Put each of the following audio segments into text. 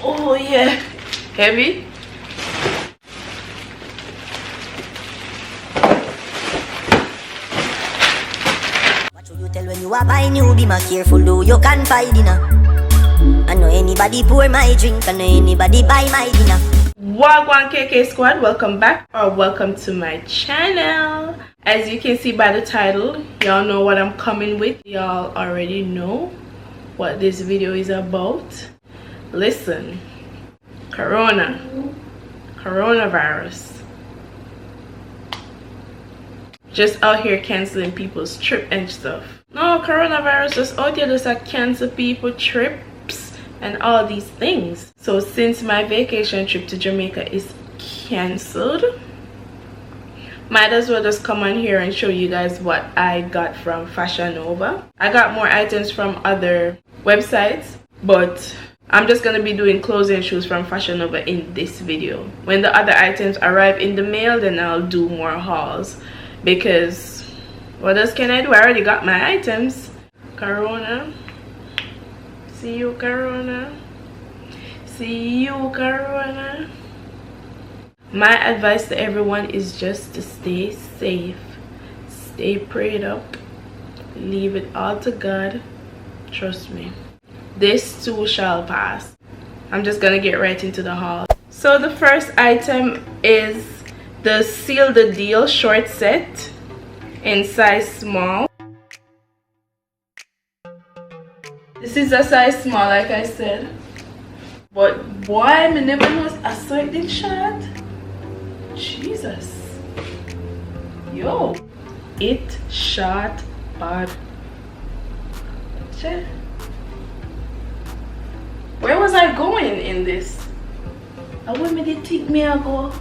Oh yeah, heavy. What should you tell when you are buying new? Be more careful, though you can find dinner. I know anybody pour my drink, I know anybody buy my dinner. Wagwan KK squad, welcome back or welcome to my channel. As you can see by the title, y'all know what I'm coming with. Y'all already know what this video is about. Listen, coronavirus, just out here canceling people's trip and stuff. No, coronavirus just out here just cancel people trips and all these things. So since my vacation trip to Jamaica is cancelled, might as well just come on here and show you guys what I got from Fashion Nova. I got more items from other websites, but I'm just gonna be doing clothes and shoes from Fashion Nova in this video. When the other items arrive in the mail, then I'll do more hauls, because what else can I do? I already got my items. Corona, see you Corona, see you Corona. My advice to everyone is just to stay safe, stay prayed up, leave it all to God. Trust me, this too shall pass. I'm just gonna get right into the haul. So the first item is the Seal the Deal short set in size small. This is a size small, like I said, but boy, I never know a certain shot. Jesus, yo, it shot bad. Check. Where was I going in this? I went me to take me a go.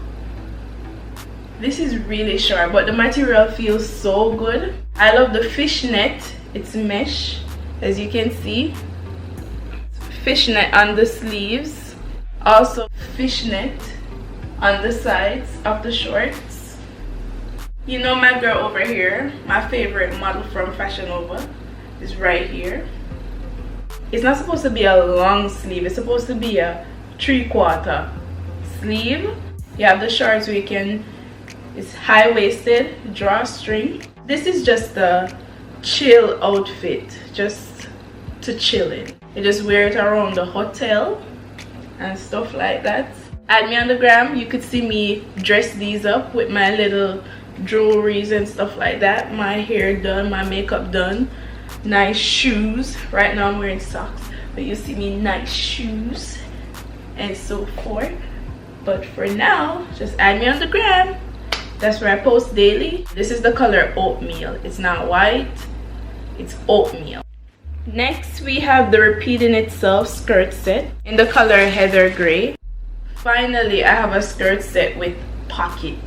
This is really short, but the material feels so good. I love the fishnet. It's mesh, as you can see. Fishnet on the sleeves, also fishnet on the sides of the shorts. You know my girl over here, my favorite model from Fashion Nova, is right here. It's not supposed to be a long sleeve, it's supposed to be a 3/4 sleeve. You have the shorts where you can, it's high-waisted, drawstring. This is just a chill outfit, just to chill in. You just wear it around the hotel and stuff like that. Add me on the gram, you could see me dress these up with my little jewelries and stuff like that. My hair done, my makeup done, nice shoes. Right now I'm wearing socks, but you see me nice shoes and so forth. But for now, just add me on the gram. That's where I post daily. This is the color oatmeal. It's not white, it's oatmeal. Next we have the Repeating Itself skirt set in the color heather gray. Finally, I have a skirt set with pockets.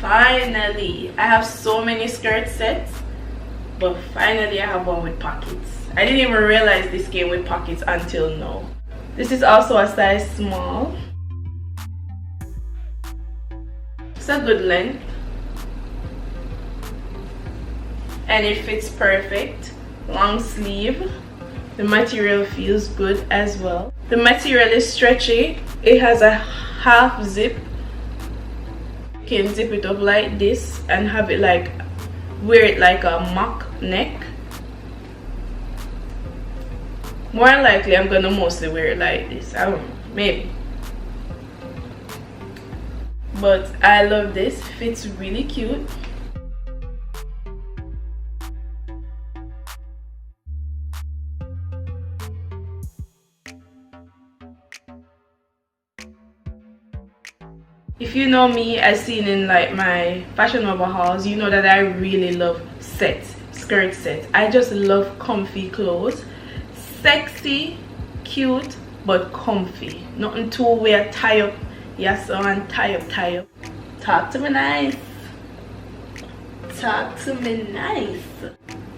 Finally, I have so many skirt sets, but finally I have one with pockets. I didn't even realize this came with pockets until now. This is also a size small. It's a good length and it fits perfect. Long sleeve. The material feels good as well. The material is stretchy. It has a half zip. You can zip it up like this and have it like, wear it like a mock neck. More likely I'm gonna mostly wear it like this. I don't know, maybe. But I love this, fits really cute. If you know me as seen in like my Fashion Nova hauls, you know that I really love sets, skirt sets. I just love comfy clothes. Sexy, cute, but comfy. Nothing too weird, tie up. Yes, so and tie up. Talk to me nice. Talk to me nice.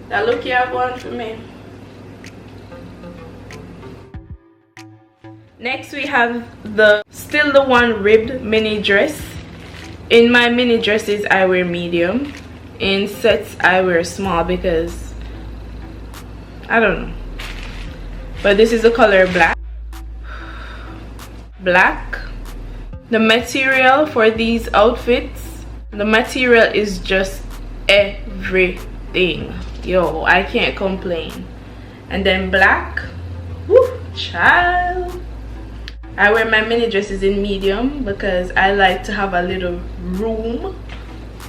That look you have on for me. Next we have the still the one ribbed mini dress. In my mini dresses I wear medium. In sets I wear small because I don't know. But this is the color black. black. The material for these outfits, the material is just everything. Yo, I can't complain. And then black. Woo, child. I wear my mini dresses in medium because I like to have a little room.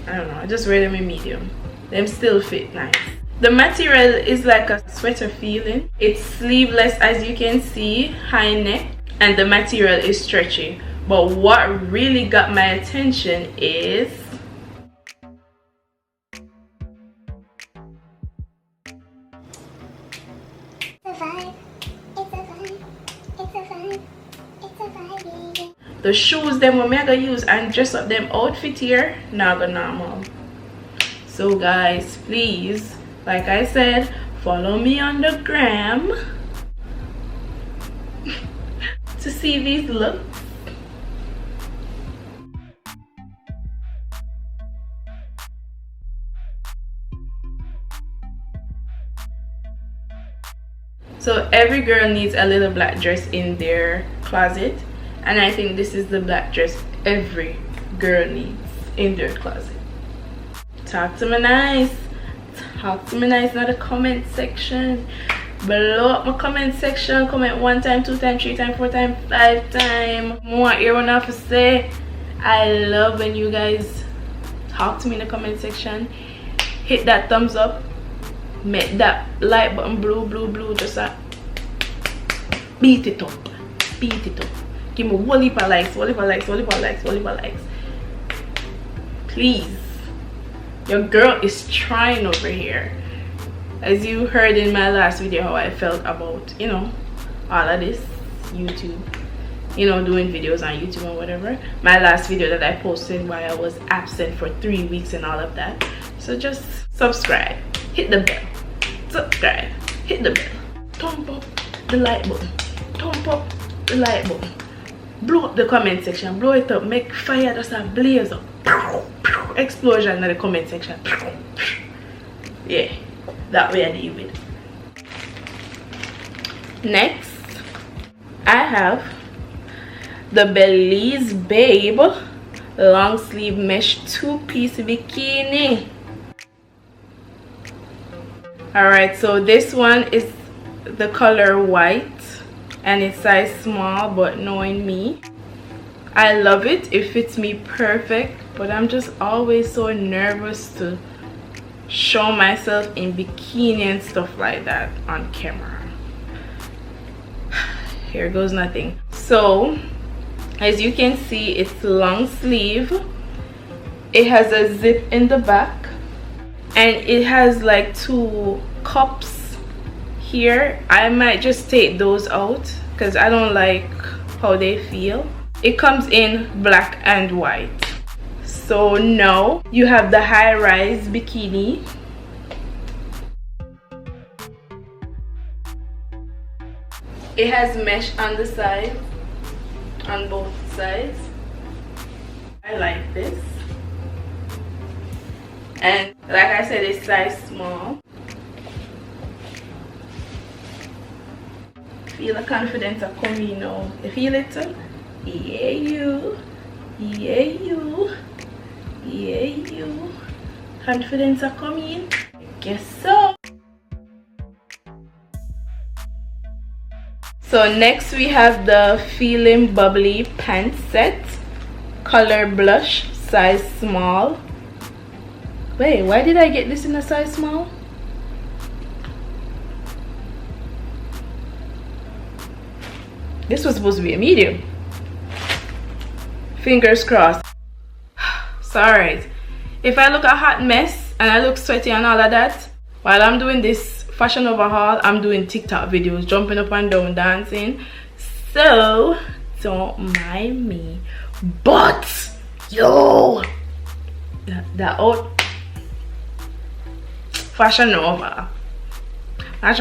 I don't know, I just wear them in medium. Them still fit nice. The material is like a sweater feeling. It's sleeveless, as you can see, high neck, and the material is stretchy. But what really got my attention is the shoes them we gonna use and dress up them outfit here, not go normal. So guys, please, like I said, follow me on the gram to see these looks. So every girl needs a little black dress in their closet, and I think this is the black dress every girl needs in their closet. Talk to me nice. Talk to me nice in the comment section. Blow up my comment section. Comment 1 time, 2 time, 3 time, 4 time, 5 time. More hear what I have to say. I love when you guys talk to me in the comment section. Hit that thumbs up. Make that like button blue. Just beat it up. Beat it up. Give me a whole heap of likes. Please. Your girl is trying over here. As you heard in my last video how I felt about, you know, all of this YouTube, you know, doing videos on YouTube and whatever. My last video that I posted while I was absent for 3 weeks and all of that. So just subscribe, hit the bell, subscribe, hit the bell, thumb up the like button, thumb up the like button, blow up the comment section, blow it up, make fire just a blaze up, explosion in the comment section. Yeah, that way I deal with. Next, I have the Belize Babe long sleeve mesh 2-piece bikini. Alright, so this one is the color white and it's size small, but knowing me, I love it. It fits me perfect, but I'm just always so nervous to show myself in bikini and stuff like that on camera. Here goes nothing. So as you can see, it's long sleeve. It has a zip in the back and it has like 2 cups here. I might just take those out because I don't like how they feel. It comes in black and white. So now you have the high-rise bikini. It has mesh on the side, on both sides. I like this. And like I said, it's size small. Feel the confidence of coming now. You feel it too? Yeah, you. Yeah, you. Yeah, you. Confidence of coming? I guess so. So next we have the FEELIN Bubbly pant set. Color blush, size small. Wait, why did I get this in a size small? This was supposed to be a medium. Fingers crossed. Sorry. If I look a hot mess and I look sweaty and all of that, while I'm doing this Fashion Nova haul, I'm doing TikTok videos, jumping up and down, dancing. So, don't mind me. But, yo, that old Fashion Nova. I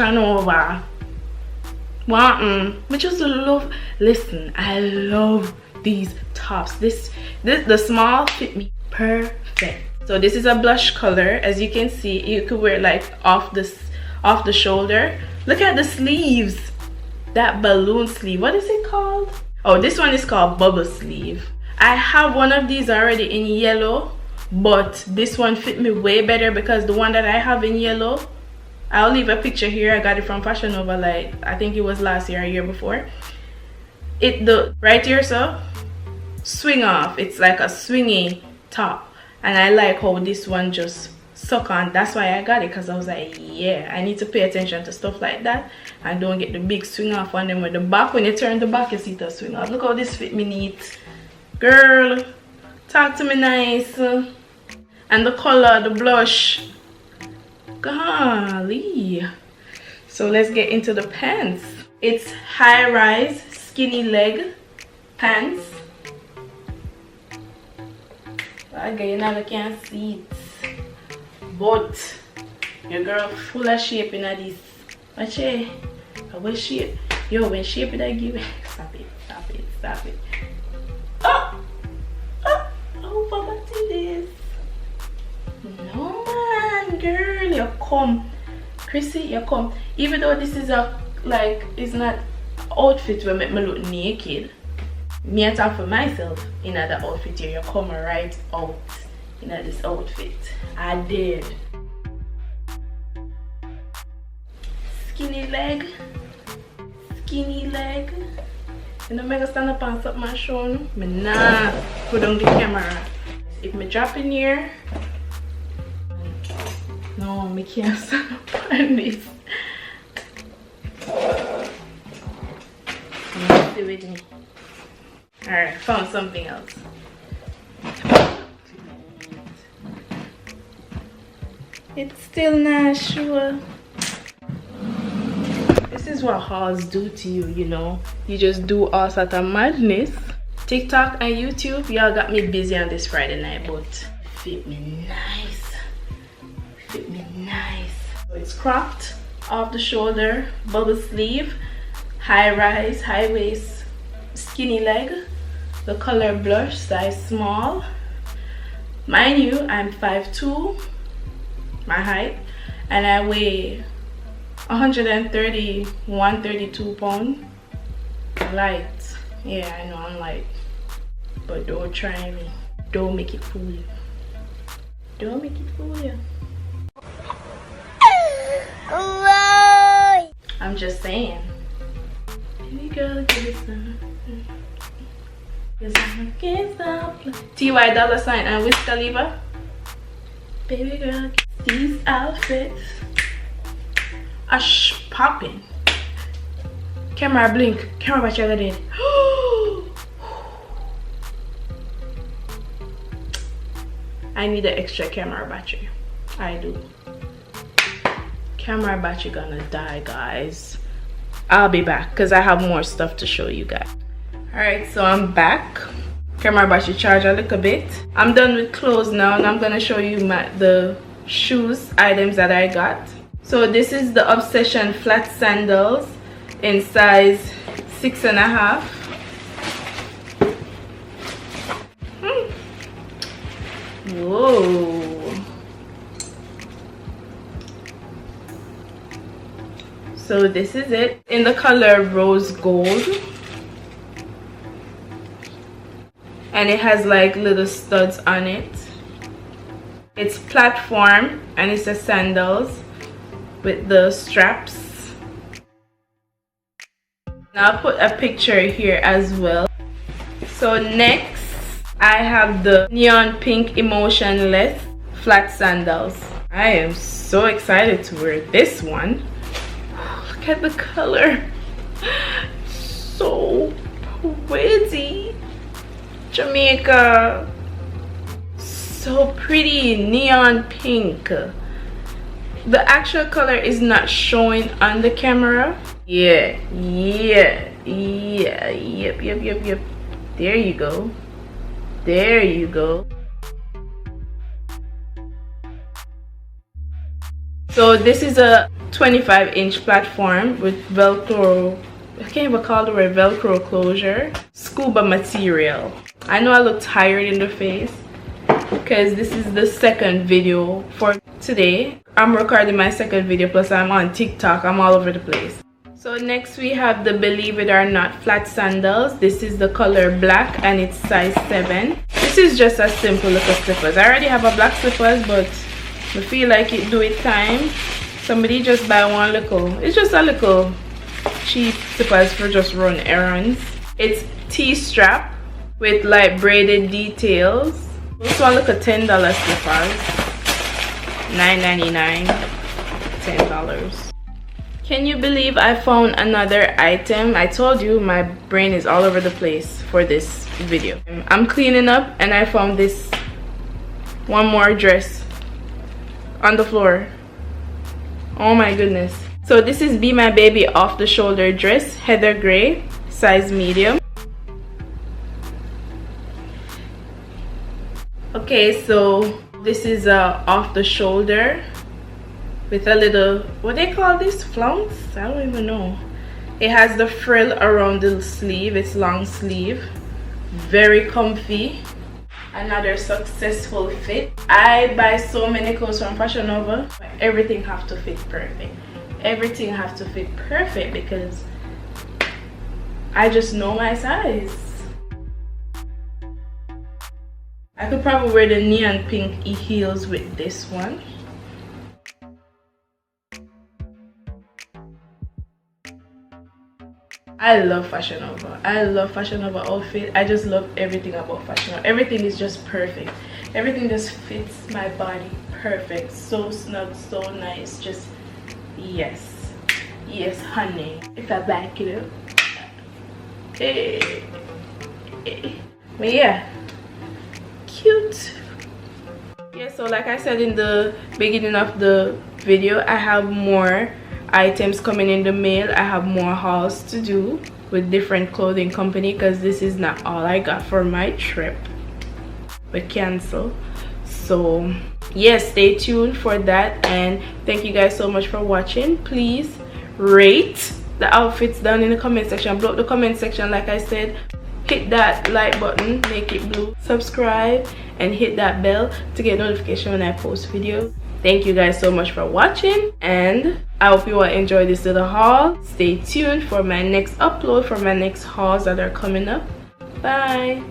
just love, listen, I love these tops. The small fit me perfect. So this is a blush color. As you can see, you could wear it like off the shoulder. Look at the sleeves, that balloon sleeve. What is it called? Oh, this one is called bubble sleeve. I have one of these already in yellow, but this one fit me way better because the one that I have in yellow, I'll leave a picture here. I got it from Fashion Nova, like I think it was last year or year before. The right here, so swing off. It's like a swingy top, and I like how this one just suck on. That's why I got it, because I was like, yeah, I need to pay attention to stuff like that and don't get the big swing off on them. With the back, when you turn the back, you see the swing off. Look how this fit me neat. Girl, talk to me nice. And the color, the blush, golly. So let's get into the pants. It's high rise skinny leg pants. Again, I can't see it, but your girl full of shape in this. Watch it. What shape? Yo, when shape it I give it. Stop it, stop it, stop it. Oh, oh, Papa did this. No man, girl, you come. Krissy, you come. Even though this is a, like, it's not outfit will make me look naked. Me I talk for myself in the outfit here. You come right out in this outfit. I did. Skinny leg. Skinny leg. You know, I'm stand up and something and show you. Me nah put on the camera. If me drop in here, no, me can't stand up on this. Stay with me. Alright, found something else. It's still not sure. This is what hauls do to you, you know. You just do all sort of madness. TikTok and YouTube, y'all got me busy on this Friday night, but fit me nice. Fit me nice. So it's cropped off the shoulder, bubble sleeve, high rise, high waist, skinny leg. The color blush, size small. Mind you, I'm 5'2", my height, and I weigh 130, 132 pounds. Light. Yeah, I know I'm light. But don't try me. Don't make it fool you. Don't make it fool you. I'm just saying. Baby girl, give it some. T.Y. Dollar Sign and Wiz Khalifa. Baby girl, these outfits are popping. Camera blink. Camera battery got in. I need an extra camera battery. I do. Camera battery gonna die, guys. I'll be back because I have more stuff to show you guys. Alright, so I'm back. Camera battery charge a little bit. I'm done with clothes now, and I'm gonna show you the shoes items that I got. So this is the Obsession flat sandals in size 6.5. Whoa. So this is it in the color rose gold. And it has like little studs on it. It's platform and it's a sandals with the straps. Now I'll put a picture here as well. So next I have the neon pink emotionless flat sandals. I am so excited to wear this one. Look at the color. So pretty. Jamaica. So pretty. Neon pink. The actual color is not showing on the camera. Yep. There you go. There you go. So this is a 25-inch platform with Velcro. I can't even call it a Velcro closure. Scuba material. I know I look tired in the face because this is the second video for today. I'm recording my second video, plus I'm on TikTok. I'm all over the place. So next we have the Believe It or Not flat sandals. This is the color black and it's size 7. This is just a simple little slippers. I already have a black slippers, but I feel like it do it time. Somebody just buy one little. It's just a little cheap slippers for just run errands. It's T-strap with like braided details. This one look at $10 slippers. $9.99. $10. Can you believe I found another item? I told you my brain is all over the place for this video. I'm cleaning up and I found this one more dress on the floor. Oh my goodness. So this is Be My Baby off the shoulder dress, heather gray, size medium. Okay, so this is off the shoulder with a little, what they call this, flounce? I don't even know. It has the frill around the sleeve. It's long sleeve, very comfy. Another successful fit. I buy so many clothes from Fashion Nova, but everything have to fit perfect. Everything have to fit perfect because I just know my size. I could probably wear the neon pink heels with this one. I love Fashion Nova. I love Fashion Nova outfit. I just love everything about Fashion Nova. Everything is just perfect. Everything just fits my body perfect. So snug, so nice. Just yes. Yes, honey. If I back it up. Hey. Hey. But yeah. Cute. Yeah, so like I said in the beginning of the video, I have more items coming in the mail. I have more hauls to do with different clothing company because this is not all I got for my trip. We cancel. So yes, stay tuned for that, and thank you guys so much for watching. Please rate the outfits down in the comment section. Blow up the comment section like I said. Hit that like button, make it blue. Subscribe and hit that bell to get notification when I post videos. Thank you guys so much for watching, and I hope you all enjoy this little haul. Stay tuned for my next upload, for my next hauls that are coming up. Bye.